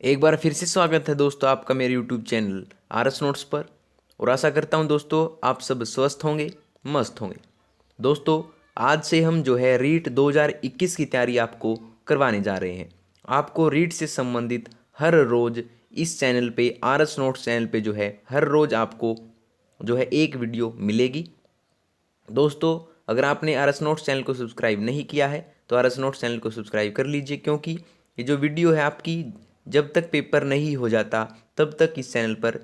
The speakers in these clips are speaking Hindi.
एक बार फिर से स्वागत है दोस्तों आपका मेरे YouTube channel R S notes पर। और आशा करता हूं दोस्तों आप सब स्वस्थ होंगे, मस्त होंगे। दोस्तों आज से हम जो है रीट 2021 की तैयारी आपको करवाने जा रहे हैं। आपको रीट से संबंधित हर रोज़ इस चैनल पे आर एस नोट्स चैनल पे जो है हर रोज़ आपको जो है एक वीडियो मिलेगी। दोस्तों अगर आपने आर एस नोट्स चैनल को सब्सक्राइब नहीं किया है तो आर एस नोट्स चैनल को सब्सक्राइब कर लीजिए, क्योंकि ये जो वीडियो है आपकी जब तक पेपर नहीं हो जाता तब तक इस चैनल पर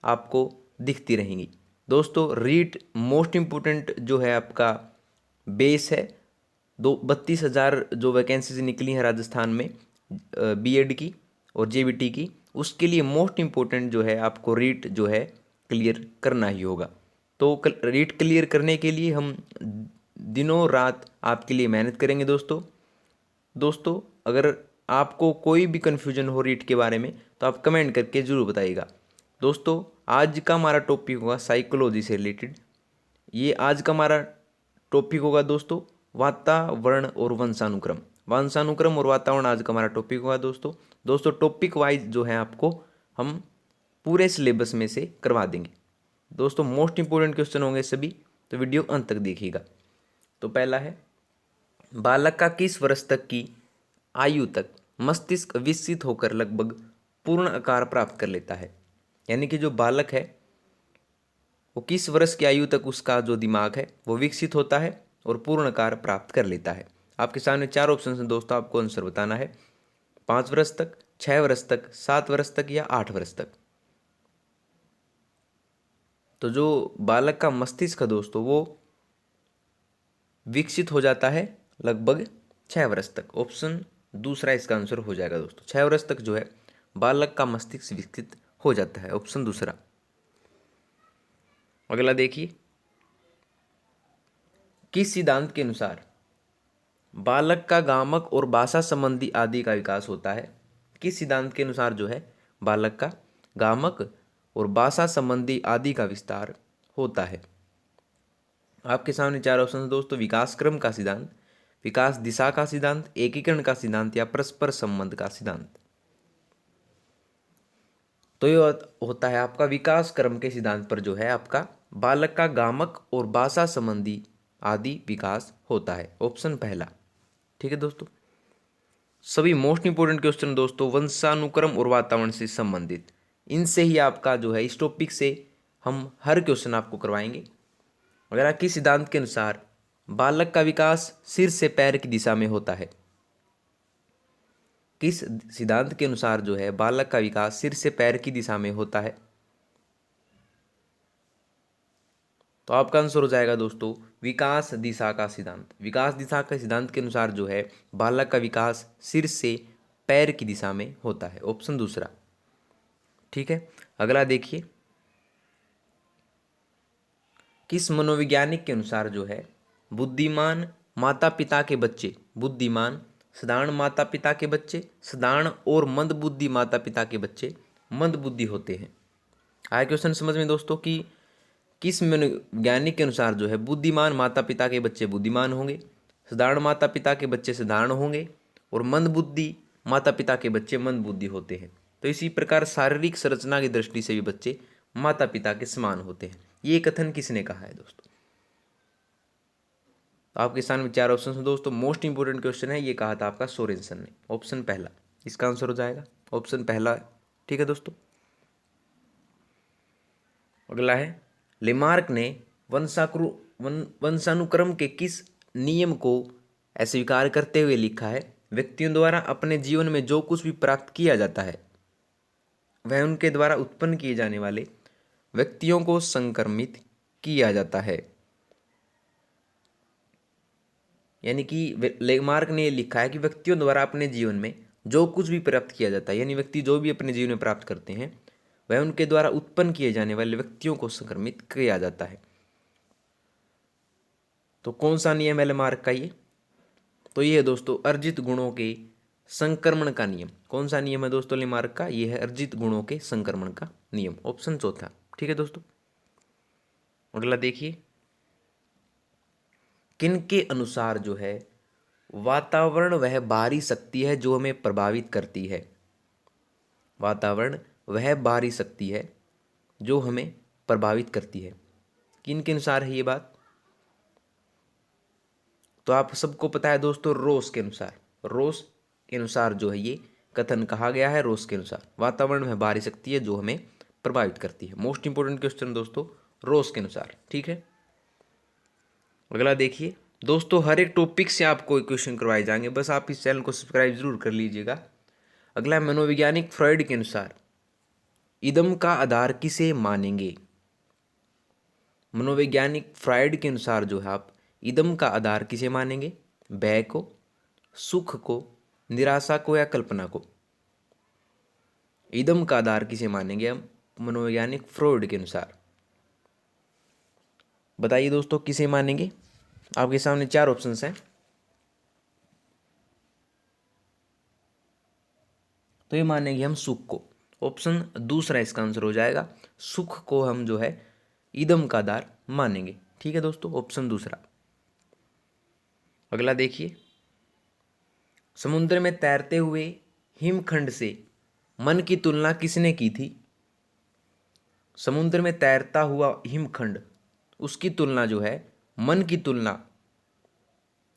आपको दिखती रहेंगी। दोस्तों रीट मोस्ट इम्पोर्टेंट जो है आपका बेस है। 32,000 जो वैकेंसीज निकली हैं राजस्थान में बीएड की और जेबीटी की, उसके लिए मोस्ट इम्पोर्टेंट जो है आपको रीट जो है क्लियर करना ही होगा। तो रीट क्लियर करने के लिए हम दिनों रात आपके लिए मेहनत करेंगे दोस्तों। दोस्तों अगर आपको कोई भी कन्फ्यूजन हो रीट के बारे में तो आप कमेंट करके ज़रूर बताइएगा। दोस्तों आज का हमारा टॉपिक होगा साइकोलॉजी से रिलेटेड। ये आज का हमारा टॉपिक होगा दोस्तों वातावरण और वंशानुक्रम। वंशानुक्रम और वातावरण आज का हमारा टॉपिक होगा दोस्तों। दोस्तों टॉपिक वाइज जो है आपको हम पूरे सिलेबस में से करवा देंगे। दोस्तों मोस्ट इंपोर्टेंट क्वेश्चन होंगे सभी, तो वीडियो अंत तक देखिएगा। तो पहला है, बालक का किस वर्ष तक की आयु तक मस्तिष्क विकसित होकर लगभग पूर्ण आकार प्राप्त कर लेता है। यानी कि जो बालक है वो किस वर्ष की आयु तक उसका जो दिमाग है वो विकसित होता है और पूर्ण आकार प्राप्त कर लेता है। आपके सामने चार ऑप्शन हैं दोस्तों, आपको आंसर बताना है। 5 वर्ष तक, 6 वर्ष तक, 7 वर्ष तक या 8 वर्ष तक। तो जो बालक का मस्तिष्क है दोस्तों वो विकसित हो जाता है लगभग 6 वर्ष तक। ऑप्शन दूसरा इसका आंसर हो जाएगा दोस्तों। 6 वर्ष तक जो है बालक का मस्तिष्क विकसित हो जाता है, ऑप्शन दूसरा। अगला देखिए, किस सिद्धांत के अनुसार बालक का गामक और भाषा संबंधी आदि का विकास होता है। किस सिद्धांत के अनुसार जो है बालक का गामक और भाषा संबंधी आदि का विस्तार होता है। आपके सामने चार ऑप्शन हैं दोस्तों। विकास क्रम का सिद्धांत, विकास दिशा का सिद्धांत, एकीकरण का सिद्धांत या परस्पर संबंध का सिद्धांत। तो ये होता है आपका विकास क्रम के सिद्धांत पर जो है आपका बालक का गामक और भाषा संबंधी आदि विकास होता है, ऑप्शन पहला। ठीक है दोस्तों, सभी मोस्ट इंपोर्टेंट क्वेश्चन दोस्तों वंशानुक्रम और वातावरण से संबंधित, इनसे ही आपका जो है इस टॉपिक से हम हर क्वेश्चन आपको करवाएंगे। अगर किस सिद्धांत के अनुसार बालक का विकास सिर से पैर की दिशा में होता है। किस सिद्धांत के अनुसार जो है बालक का विकास सिर से पैर की दिशा में होता है। तो आपका आंसर हो जाएगा दोस्तों विकास दिशा का सिद्धांत। विकास दिशा का सिद्धांत के अनुसार जो है बालक का विकास सिर से पैर की दिशा में होता है, ऑप्शन दूसरा। ठीक है, अगला देखिए, किस मनोवैज्ञानिक के अनुसार जो है बुद्धिमान माता पिता के बच्चे, बुद्धिमान साधारण माता पिता के बच्चे साधारण और मंद बुद्धि माता पिता के बच्चे मंद बुद्धि होते हैं। आया क्वेश्चन समझ में दोस्तों कि किस मनोवैज्ञानिक के अनुसार जो है बुद्धिमान माता पिता के बच्चे बुद्धिमान होंगे, साधारण माता पिता के बच्चे साधारण होंगे और मंद बुद्धि माता पिता के बच्चे मंद बुद्धि होते हैं। तो इसी प्रकार शारीरिक संरचना की दृष्टि से भी बच्चे माता पिता के समान होते हैं। ये कथन किसने कहा है दोस्तों। तो आपके सामने चार ऑप्शन है दोस्तों। मोस्ट इंपोर्टेंट क्वेश्चन है, ये कहा था आपका सोरेनसन ने, ऑप्शन पहला इसका आंसर हो जाएगा, ऑप्शन पहला। ठीक है दोस्तों, अगला है, लेमार्क ने वंशानुक्रम के किस नियम को अस्वीकार करते हुए लिखा है। व्यक्तियों द्वारा अपने जीवन में जो कुछ भी प्राप्त किया जाता है वह उनके द्वारा उत्पन्न किए जाने वाले व्यक्तियों को संक्रमित किया जाता है। यानी कि लेमार्क ने लिखा है कि व्यक्तियों द्वारा अपने जीवन में जो कुछ भी प्राप्त किया जाता है, यानी व्यक्ति जो भी अपने जीवन में प्राप्त करते हैं वह उनके द्वारा उत्पन्न किए जाने वाले व्यक्तियों को संक्रमित किया जाता है। तो कौन सा नियम है लेमार्क का ये, तो ये है दोस्तों अर्जित गुणों के संक्रमण का नियम। कौन सा नियम है दोस्तों लेमार्क का, ये है अर्जित गुणों के संक्रमण का नियम, ऑप्शन चौथा। ठीक है दोस्तों, अगला देखिए, किन के अनुसार जो है वातावरण वह बाहरी शक्ति है जो हमें प्रभावित करती है। वातावरण वह बाहरी शक्ति है जो हमें प्रभावित करती है। किन के अनुसार है ये बात? तो आप सबको पता है दोस्तों, रोस के अनुसार। रोस के अनुसार जो है ये कथन कहा गया है। रोस के अनुसार वातावरण में बाहरी शक्ति है जो हमें प्रभावित करती है। मोस्ट इंपोर्टेंट क्वेश्चन दोस्तों, रोस के अनुसार। ठीक है, अगला देखिए दोस्तों, हर एक टॉपिक से आपको क्वेश्चन करवाए जाएंगे, बस आप इस चैनल को सब्सक्राइब जरूर कर लीजिएगा। अगला, मनोवैज्ञानिक फ्रॉइड के अनुसार इदम का आधार किसे मानेंगे? मनोवैज्ञानिक फ्रॉइड के अनुसार जो है आप इदम का आधार किसे मानेंगे? भय को, सुख को, निराशा को या कल्पना को? इदम का आधार किसे मानेंगे हम मनोवैज्ञानिक फ्रॉइड के अनुसार? बताइए दोस्तों, किसे मानेंगे? आपके सामने 4 ऑप्शंस हैं, तो ये मानेंगे हम सुख को। ऑप्शन दूसरा इसका आंसर हो जाएगा। सुख को हम जो है इदम का आधार मानेंगे। ठीक है दोस्तों, ऑप्शन दूसरा। अगला देखिए, समुद्र में तैरते हुए हिमखंड से मन की तुलना किसने की थी? समुद्र में तैरता हुआ हिमखंड, उसकी तुलना जो है, मन की तुलना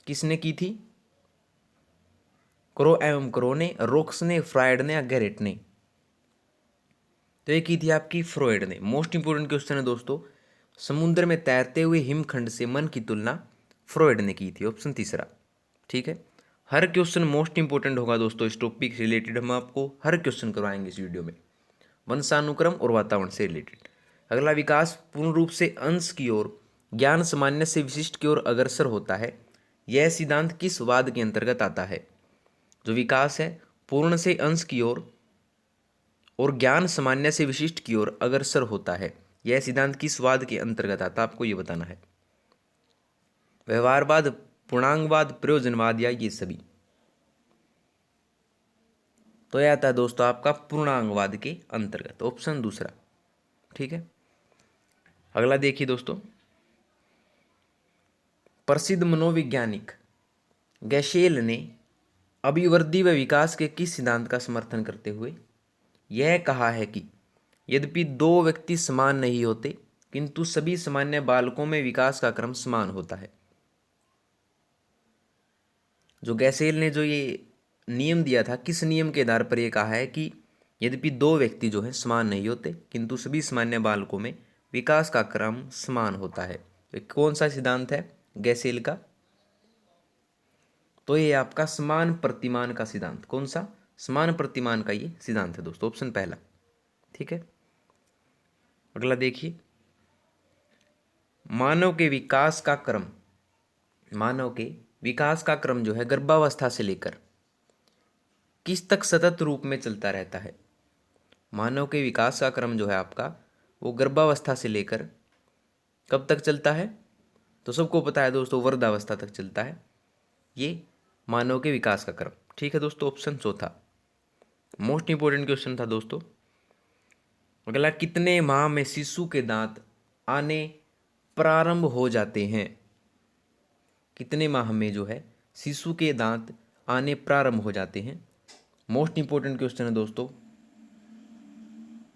किसने की थी? क्रो एवं क्रो ने, रोक्स ने, फ्रायड ने या गैरेट ने? तो ये की थी आपकी फ्रॉइड ने। मोस्ट इंपोर्टेंट क्वेश्चन है दोस्तों, समुद्र में तैरते हुए हिमखंड से मन की तुलना फ्रॉइड ने की थी। ऑप्शन तीसरा। ठीक है, हर क्वेश्चन मोस्ट इंपोर्टेंट होगा दोस्तों। इस टॉपिक से रिलेटेड हम आपको हर क्वेश्चन करवाएंगे इस वीडियो में, वंशानुक्रम और वातावरण से रिलेटेड। अगला, विकास पूर्ण रूप से अंश की ओर, ज्ञान सामान्य से विशिष्ट की ओर अग्रसर होता है, यह सिद्धांत किस वाद के अंतर्गत आता है? जो विकास है पूर्ण से अंश की ओर और ज्ञान सामान्य से विशिष्ट की ओर अग्रसर होता है, यह सिद्धांत किस वाद के अंतर्गत आता है? आपको यह बताना है। व्यवहारवाद, पूर्णांगवाद, प्रयोजनवाद या ये सभी? तो यह आता है दोस्तों आपका पूर्णांगवाद के अंतर्गत। ऑप्शन दूसरा। ठीक है, अगला देखिए दोस्तों, प्रसिद्ध मनोवैज्ञानिक गैशेल ने अभिवृद्धि व विकास के किस सिद्धांत का समर्थन करते हुए यह कहा है कि यद्यपि 2 व्यक्ति समान नहीं होते, किंतु सभी सामान्य बालकों में विकास का क्रम समान होता है? जो गैसेल ने जो ये नियम दिया था, किस नियम के आधार पर यह कहा है कि यद्यपि 2 व्यक्ति जो है समान नहीं होते, किंतु सभी सामान्य बालकों में विकास का क्रम समान होता है? तो कौन सा सिद्धांत है गैसेल का? तो ये आपका समान प्रतिमान का सिद्धांत। कौन सा? समान प्रतिमान का ये सिद्धांत है दोस्तों, ऑप्शन पहला। ठीक है, अगला देखिए, मानव के विकास का क्रम, मानव के विकास का क्रम जो है गर्भावस्था से लेकर किस तक सतत रूप में चलता रहता है? मानव के विकास का क्रम जो है आपका, वो गर्भावस्था से लेकर कब तक चलता है? तो सबको पता है दोस्तों, वृद्धावस्था तक चलता है ये मानव के विकास का क्रम। ठीक है दोस्तों, ऑप्शन चौथा। मोस्ट इंपोर्टेंट क्वेश्चन था दोस्तों। अगला, कितने माह में शिशु के दांत आने प्रारंभ हो जाते हैं? कितने माह में जो है शिशु के दांत आने प्रारंभ हो जाते हैं? मोस्ट इंपोर्टेंट क्वेश्चन है दोस्तों,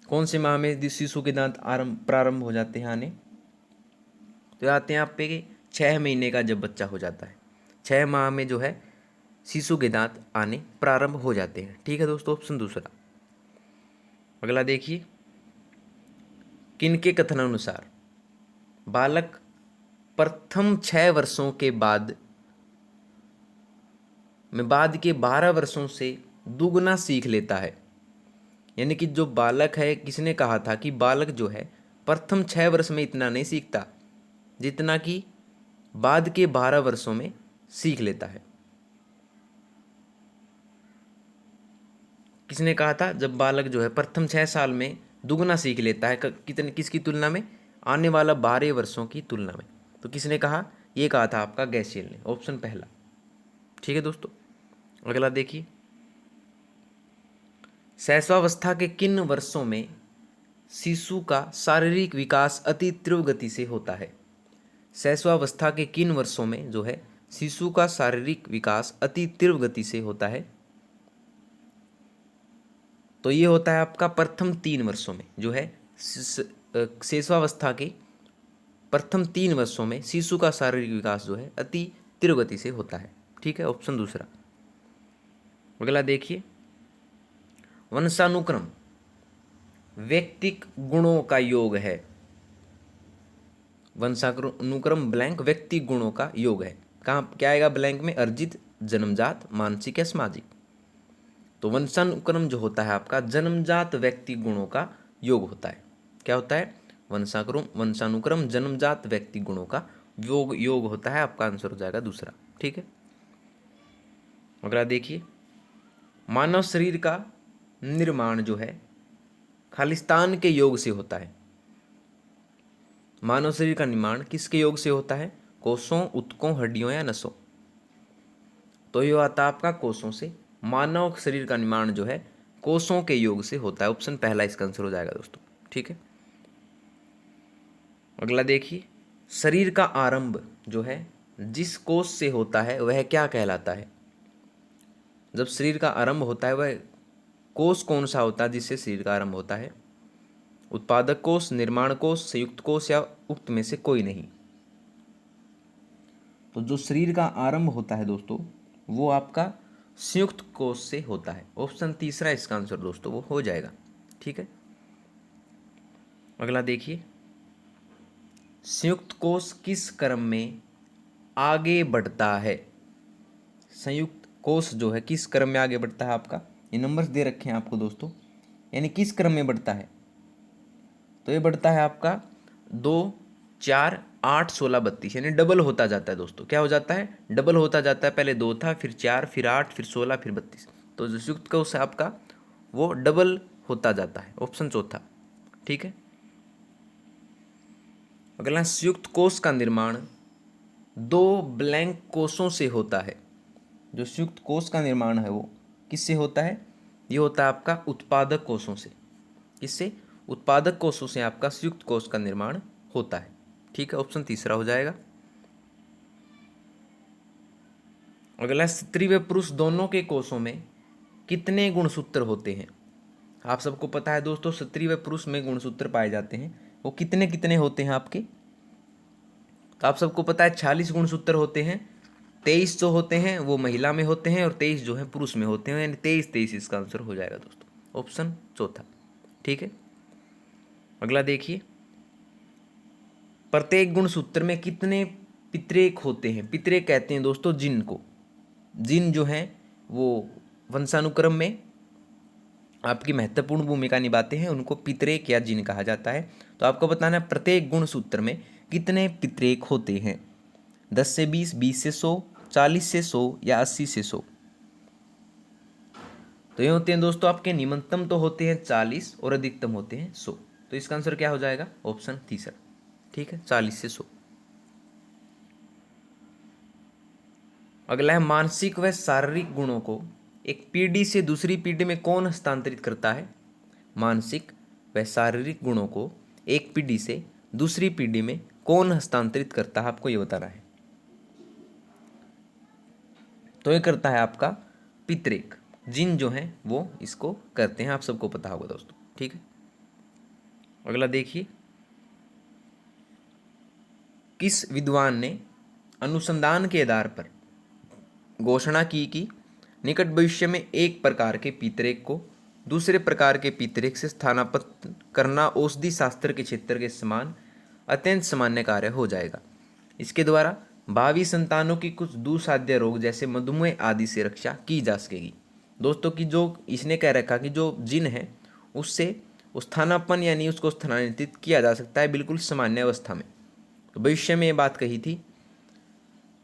कौन से माह में शिशु के दांत प्रारंभ हो जाते हैं आने? तो आते हैं आप पे 6 महीने का जब बच्चा हो जाता है, 6 माह में जो है शिशु के दांत आने प्रारंभ हो जाते हैं। ठीक है दोस्तों, ऑप्शन दूसरा। अगला देखिए, किनके कथनानुसार बालक प्रथम 6 वर्षों के बाद के 12 वर्षों से दुगना सीख लेता है? यानी कि जो बालक है, किसने कहा था कि बालक जो है प्रथम 6 वर्ष में इतना नहीं सीखता जितना कि बाद के 12 वर्षों में सीख लेता है? किसने कहा था जब बालक जो है प्रथम 6 साल में दुगना सीख लेता है? कितने, किसकी तुलना में? आने वाला 12 वर्षों की तुलना में। तो किसने कहा? ये कहा था आपका गैसियल ने, ऑप्शन पहला। ठीक है दोस्तों, अगला देखिए, शैशवावस्था के किन वर्षों में शिशु का शारीरिक विकास अति तीव्र गति से होता है? शैशवावस्था के किन वर्षों में जो है शिशु का शारीरिक विकास अति तीव्र गति से होता है? तो ये होता है आपका प्रथम 3 वर्षों में, जो है शेषावस्था के प्रथम 3 वर्षों में शिशु का शारीरिक विकास जो है अति तीव्र गति से होता है। ठीक है, ऑप्शन दूसरा। अगला देखिए, वंशानुक्रम व्यक्तिक गुणों का योग है। वंशानुक्रम ब्लैंक व्यक्ति गुणों का योग है। कहाँ क्या आएगा ब्लैंक में? अर्जित, जन्मजात, मानसिक या सामाजिक। तो वंशानुक्रम जो होता है आपका जन्मजात व्यक्ति गुणों का योग होता है। क्या होता है? वंशानुक्रम जन्मजात व्यक्ति गुणों का योग होता है। आपका आंसर हो जाएगा दूसरा। ठीक है, अगला देखिए, मानव शरीर का निर्माण जो है खालिस्तान के योग से होता है। मानव शरीर का निर्माण किसके योग से होता है? कोषों, ऊतकों, हड्डियों या नसों। तो ये आता है आपका कोषों से। मानव शरीर का निर्माण जो है कोषों के योग से होता है। ऑप्शन पहला इसका आंसर हो जाएगा दोस्तों। ठीक है, अगला देखिए, शरीर का आरंभ जो है जिस कोष से होता है वह क्या कहलाता है? जब शरीर का आरंभ होता है वह कोष कौन सा होता है जिससे शरीर का आरंभ होता है? उत्पादक कोष, निर्माण कोष, संयुक्त कोष या उक्त में से कोई नहीं। तो जो शरीर का आरंभ होता है दोस्तों वो आपका संयुक्त कोष से होता है। ऑप्शन तीसरा इसका आंसर दोस्तों वो हो जाएगा। ठीक है, अगला देखिए, संयुक्त कोष किस क्रम में आगे बढ़ता है? संयुक्त कोष जो है किस क्रम में आगे बढ़ता है? आपका ये नंबर्स दे रखे हैं आपको दोस्तों, यानी किस क्रम में बढ़ता है? तो ये बढ़ता है आपका 2, 4, 8, 16, 32, यानी डबल होता जाता है दोस्तों। क्या हो जाता है? डबल होता जाता है। पहले 2 था, फिर 4, फिर 8, फिर 16, फिर 32। तो जो संयुक्त कोष है आपका वो डबल होता जाता है। ऑप्शन चौथा। ठीक है, अगला, संयुक्त कोष का निर्माण 2 ब्लैंक कोषों से होता है। जो संयुक्त कोष का निर्माण है वो किससे होता है? ये होता है आपका उत्पादक कोषों से। किससे? उत्पादक कोषों से आपका संयुक्त कोष का निर्माण होता है। ठीक है, ऑप्शन तीसरा हो जाएगा। अगला, स्त्री व पुरुष दोनों के कोषों में कितने गुणसूत्र होते हैं? आप सबको पता है दोस्तों स्त्री व पुरुष में गुणसूत्र पाए जाते हैं। वो कितने कितने होते हैं आपके? तो आप सबको पता है 46 गुणसूत्र होते हैं। 23 जो होते हैं वो महिला में होते हैं और 23 जो है पुरुष में होते हैं, यानी 23 इसका आंसर हो जाएगा दोस्तों। ऑप्शन चौथा। ठीक है, अगला देखिए, प्रत्येक गुणसूत्र में कितने पितरेक होते हैं? पितरेक कहते हैं दोस्तों जिन को। जिन जो है वो वंशानुक्रम में आपकी महत्वपूर्ण भूमिका निभाते हैं, उनको पितरेक या जिन कहा जाता है। तो आपको बताना है प्रत्येक गुणसूत्र में कितने पितरेक होते हैं? 10 से 20, 20 से 100, 40 से 100 या 80 से 100। तो ये होते हैं दोस्तों आपके न्यूनतम तो होते हैं 40 और अधिकतम होते हैं 100। तो इसका आंसर क्या हो जाएगा? ऑप्शन तीसरा। ठीक है, 40 से 100। अगला है, मानसिक व शारीरिक गुणों को एक पीढ़ी से दूसरी पीढ़ी में कौन हस्तांतरित करता है? मानसिक व शारीरिक गुणों को एक पीढ़ी से दूसरी पीढ़ी में कौन हस्तांतरित करता है? आपको ये बताना है। तो ये करता है आपका पितरेक। जिन जो है वो इसको करते हैं, आप सबको पता होगा दोस्तों। ठीक है, अगला देखिए, किस विद्वान ने अनुसंधान के आधार पर घोषणा की कि निकट भविष्य में एक प्रकार के पितरेक को दूसरे प्रकार के पितरेक से स्थानापन्न करना औषधि शास्त्र के क्षेत्र के समान अत्यंत सामान्य कार्य हो जाएगा। इसके द्वारा भावी संतानों की कुछ दुसाध्य रोग जैसे मधुमेह आदि से रक्षा की जा सकेगी। दोस्तों की जो इसने कह रखा कि जो जिन है उससे स्थानापन्न यानी उसको स्थानांतरित किया जा सकता है बिल्कुल सामान्य अवस्था में। तो भविष्य में ये बात कही थी।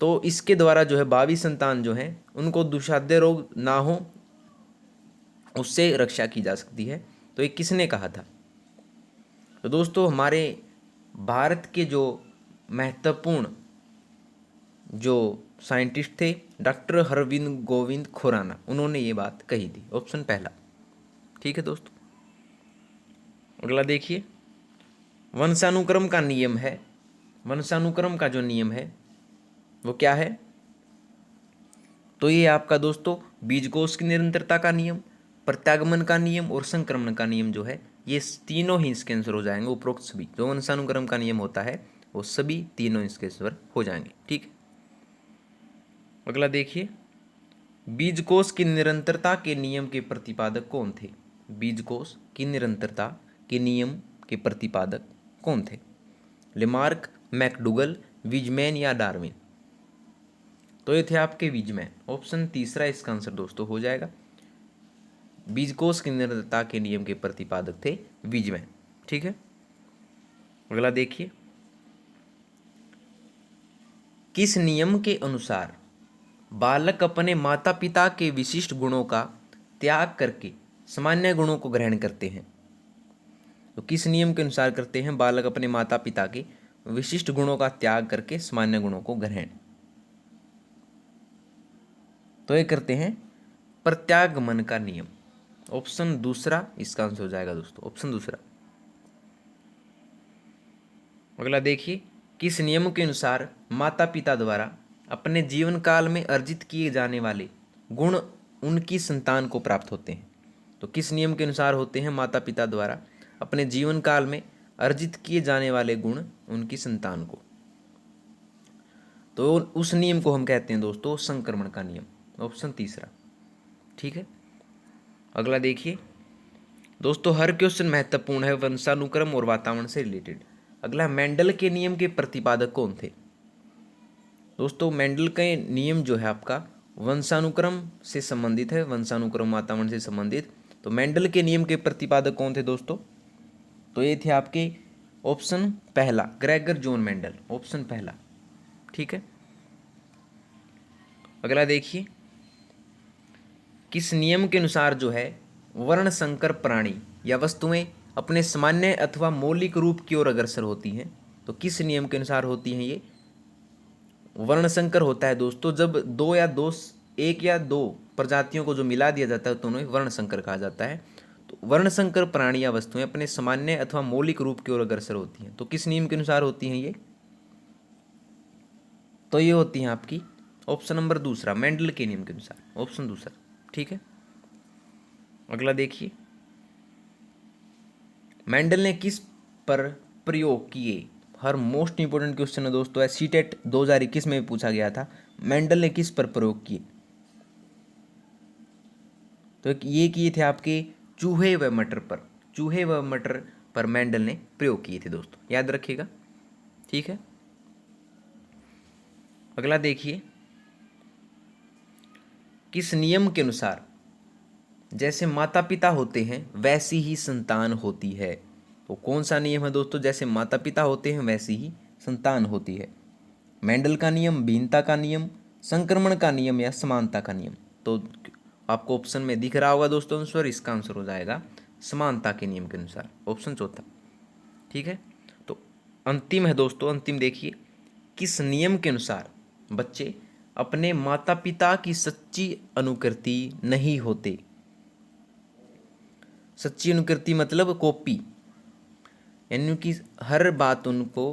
तो इसके द्वारा जो है भावी संतान जो है उनको दुसाध्य रोग ना हो उससे रक्षा की जा सकती है। तो ये किसने कहा था? तो दोस्तों हमारे भारत के जो महत्वपूर्ण जो साइंटिस्ट थे डॉक्टर हरविंद गोविंद खुराना, उन्होंने ये बात कही थी। ऑप्शन पहला। ठीक है दोस्तों, अगला देखिए, वंशानुक्रम का नियम है। वंशानुक्रम का जो नियम है वो क्या है? तो ये आपका दोस्तों बीजकोष की निरंतरता का नियम, प्रत्यागमन का नियम और संक्रमण का नियम जो है ये तीनों ही इसके आंसर हो जाएंगे। उपरोक्त सभी जो वंशानुक्रम का नियम होता है वो सभी तीनों इसके आंसर हो जाएंगे। ठीक है, अगला देखिए, बीजकोष की निरंतरता के नियम के प्रतिपादक कौन थे? बीजकोष की निरंतरता के नियम के प्रतिपादक कौन थे? लेमार्क, मैकडूगल, वीजमैन या डार्विन? तो ये थे आपके वीजमैन। ऑप्शन तीसरा इसका आंसर दोस्तों हो जाएगा। बीजकोष की निरंतरता के नियम के प्रतिपादक थे वीजमैन। ठीक है, अगला देखिए, किस नियम के अनुसार बालक अपने माता पिता के विशिष्ट गुणों का त्याग करके सामान्य गुणों को ग्रहण करते हैं? तो किस नियम के अनुसार करते हैं बालक अपने माता पिता के विशिष्ट गुणों का त्याग करके सामान्य गुणों को ग्रहण? तो ये करते हैं प्रत्यागमन का नियम। ऑप्शन दूसरा इसका आंसर हो जाएगा दोस्तों, ऑप्शन दूसरा। अगला देखिए, किस नियम के अनुसार माता पिता द्वारा अपने जीवन काल में अर्जित किए जाने वाले गुण उनकी संतान को प्राप्त होते हैं? तो किस नियम के अनुसार होते हैं माता पिता द्वारा अपने जीवन काल में अर्जित किए जाने वाले गुण उनकी संतान को? तो उस नियम को हम कहते हैं दोस्तों संक्रमण का नियम। ऑप्शन तीसरा। ठीक है, अगला देखिए दोस्तों, हर क्वेश्चन महत्वपूर्ण है वंशानुक्रम और वातावरण से रिलेटेड। अगला, मेंडल के नियम के प्रतिपादक कौन थे? दोस्तों मेंडल के नियम जो है आपका वंशानुक्रम से संबंधित है, वंशानुक्रम वातावरण से संबंधित। तो मेंडल के नियम के प्रतिपादक कौन थे दोस्तों? तो ये थे आपके ऑप्शन पहला, ग्रेगर जॉन मेंडल, ऑप्शन पहला। ठीक है, अगला देखिए, किस नियम के अनुसार जो है वर्ण संकर प्राणी या वस्तुएं अपने सामान्य अथवा मौलिक रूप की ओर अग्रसर होती हैं? तो किस नियम के अनुसार होती हैं ये? वर्ण संकर होता है दोस्तों जब एक या दो प्रजातियों को जो मिला दिया जाता है तो उन्हें वर्ण संकर कहा जाता है। तो वर्ण संकर प्राणी या वस्तुएं अपने सामान्य अथवा मौलिक रूप की ओर अग्रसर होती हैं। तो किस नियम के अनुसार होती हैं ये? तो ये होती हैं आपकी ऑप्शन नंबर दूसरा, मेंडल के नियम के अनुसार, ऑप्शन दूसरा। ठीक है, अगला देखिए, मेंडल ने किस पर प्रयोग किए? हर मोस्ट इंपोर्टेंट क्वेश्चन है दोस्तों, है सीटेट 2021 में पूछा गया था, मेंडल ने किस पर प्रयोग किए? तो ये किए थे आपके चूहे व मटर पर, चूहे व मटर पर मेंडल ने प्रयोग किए थे दोस्तों, याद रखिएगा। ठीक है, अगला देखिए, किस नियम के अनुसार जैसे माता पिता होते हैं वैसी ही संतान होती है? तो कौन सा नियम है दोस्तों? जैसे माता पिता होते हैं वैसी ही संतान होती है। मेंडल का नियम, भिन्नता का नियम, संक्रमण का नियम या समानता का नियम? तो आपको ऑप्शन में दिख रहा होगा दोस्तों आंसर, इसका आंसर हो जाएगा समानता के नियम के अनुसार, ऑप्शन चौथा। ठीक है, तो अंतिम है दोस्तों, अंतिम देखिए, किस नियम के अनुसार बच्चे अपने माता पिता की सच्ची अनुकृति नहीं होते? सच्ची अनुकृति मतलब कॉपी, यानी कि हर बात उनको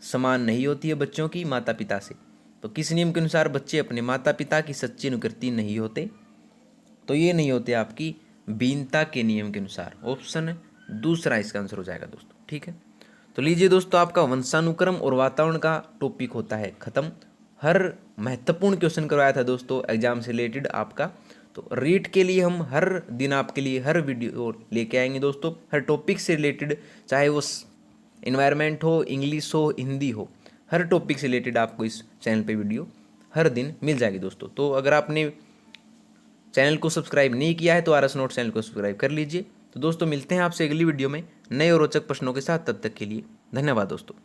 समान नहीं होती है बच्चों की माता पिता से। तो किस नियम के अनुसार बच्चे अपने माता पिता की सच्ची अनुकृति नहीं होते? तो ये नहीं होते आपकी भिन्नता के नियम के अनुसार, ऑप्शन दूसरा इसका आंसर हो जाएगा दोस्तों। ठीक है, तो लीजिए दोस्तों, आपका वंशानुक्रम और वातावरण का टॉपिक होता है खत्म। हर महत्वपूर्ण क्वेश्चन करवाया था दोस्तों एग्जाम से रिलेटेड आपका। तो रीट के लिए हम हर दिन आपके लिए हर वीडियो लेके आएंगे दोस्तों, हर टॉपिक से रिलेटेड, चाहे वो इन्वायरमेंट हो, इंग्लिश हो, हिंदी हो, हर टॉपिक से रिलेटेड आपको इस चैनल पे वीडियो हर दिन मिल जाएगी दोस्तों। तो अगर आपने चैनल को सब्सक्राइब नहीं किया है तो आरएस नोट्स चैनल को सब्सक्राइब कर लीजिए। तो दोस्तों मिलते हैं आपसे अगली वीडियो में नए और रोचक प्रश्नों के साथ, तब तक के लिए धन्यवाद दोस्तों।